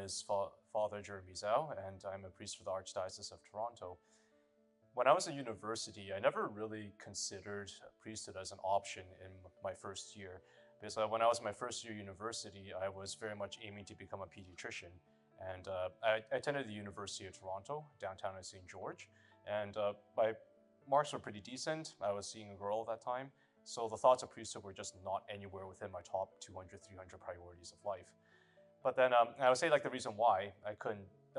is Father Tsao, and I'm a priest for the Archdiocese of Toronto. When I was in university, I never really considered priesthood as an option in my first year. Because when I was in my first year university, I was very much aiming to become a pediatrician. And I attended the University of Toronto, downtown in St. George. And my marks were pretty decent. I was seeing a girl at that time. So the thoughts of priesthood were just not anywhere within my top 200, 300 priorities of life. But then I would say like the reason why I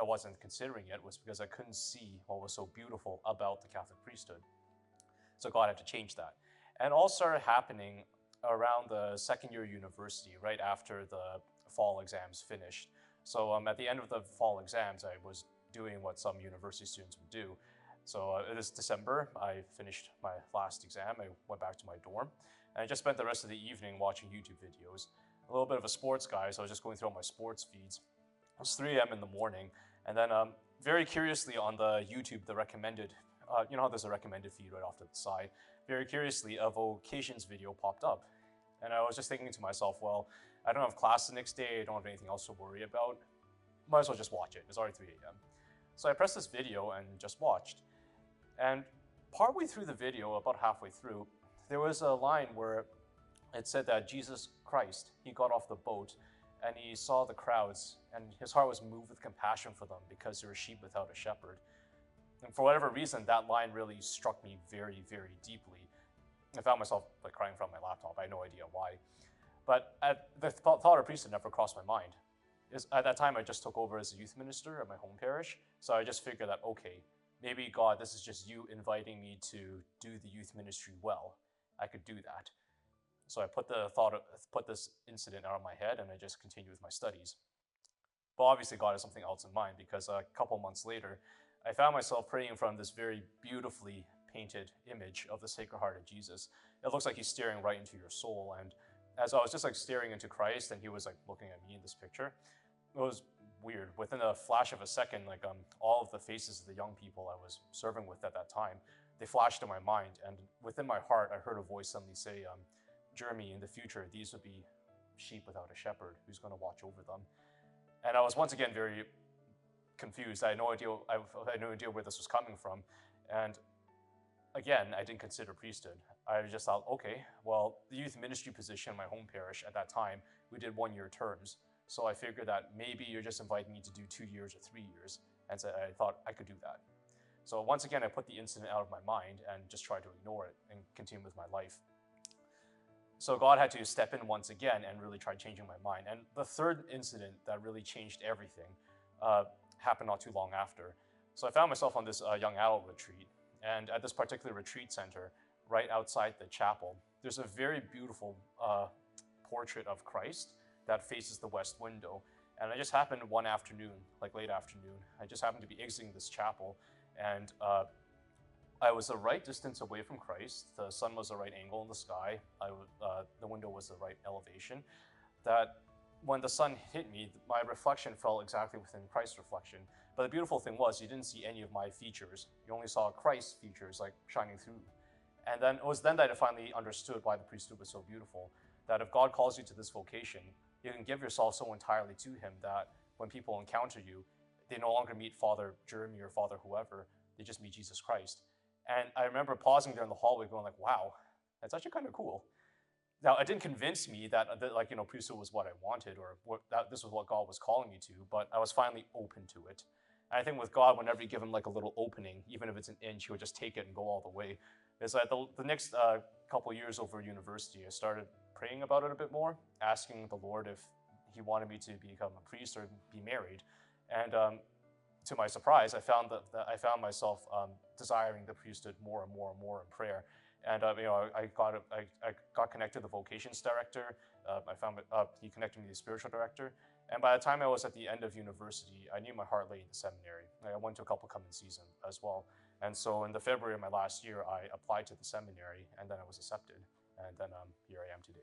wasn't considering it was because I couldn't see what was so beautiful about the Catholic priesthood. So God had to change that. And all started happening around the second year of university, right after the fall exams finished. So at the end of the fall exams, I was doing what some university students would do. So this December, I finished my last exam. I went back to my dorm, and I just spent the rest of the evening watching YouTube videos. A little bit of a sports guy, so I was just going through all my sports feeds. It was 3 a.m. in the morning, and then very curiously on the YouTube, the recommended, you know how there's a recommended feed right off to the side. Very curiously, a Vocations video popped up, and I was just thinking to myself, well, I don't have class the next day, I don't have anything else to worry about. Might as well just watch it. It's already 3 a.m. So I pressed this video and just watched. And partway through the video, about halfway through, there was a line where it said that Jesus Christ, he got off the boat and he saw the crowds and his heart was moved with compassion for them because they were sheep without a shepherd. And for whatever reason, that line really struck me very, very deeply. I found myself like crying from my laptop. I had no idea why. But the thought of priesthood never crossed my mind. At that time, I just took over as a youth minister at my home parish. So I just figured that, okay, maybe God, this is just you inviting me to do the youth ministry well. I could do that. So I put this incident out of my head and I just continued with my studies. But obviously God has something else in mind because a couple months later, I found myself praying in front of this very beautifully painted image of the Sacred Heart of Jesus. It looks like he's staring right into your soul. And as I was just like staring into Christ and he was like looking at me in this picture, it was weird. Within a flash of a second, like all of the faces of the young people I was serving with at that time, they flashed in my mind. And within my heart, I heard a voice suddenly say, Jeremy, in the future, these would be sheep without a shepherd who's going to watch over them. And I was once again very confused. I had no idea where this was coming from. And again, I didn't consider priesthood. I just thought, okay, well, the youth ministry position in my home parish at that time, we did 1-year terms. So I figured that maybe you're just inviting me to do 2 years or 3 years. And so I thought I could do that. So once again, I put the incident out of my mind and just tried to ignore it and continue with my life. So God had to step in once again and really try changing my mind. And the third incident that really changed everything happened not too long after. So I found myself on this young adult retreat. And at this particular retreat center, right outside the chapel, there's a very beautiful portrait of Christ that faces the west window. And I just happened one afternoon, like late afternoon, I just happened to be exiting this chapel. And I was the right distance away from Christ. The sun was the right angle in the sky. The window was the right elevation. That when the sun hit me, my reflection fell exactly within Christ's reflection. But the beautiful thing was you didn't see any of my features. You only saw Christ's features like shining through. And then it was then that I finally understood why the priesthood was so beautiful. That if God calls you to this vocation, you can give yourself so entirely to him that when people encounter you, they no longer meet Father Jeremy or Father whoever, they just meet Jesus Christ. And I remember pausing there in the hallway going like, wow, that's actually kind of cool. Now, it didn't convince me that like, you know, priesthood was what I wanted or that this was what God was calling me to, but I was finally open to it. And I think with God, whenever you give him like a little opening, even if it's an inch, he would just take it and go all the way. It's like the next couple of years over university, I started praying about it a bit more, asking the Lord if he wanted me to become a priest or be married. And to my surprise, I found myself desiring the priesthood more and more and more in prayer. And you know, I got connected to the vocations director. He connected me to the spiritual director. And by the time I was at the end of university, I knew my heart lay in the seminary. I went to a couple come-in season as well. And so in the February of my last year, I applied to the seminary, and then I was accepted. And then here I am today.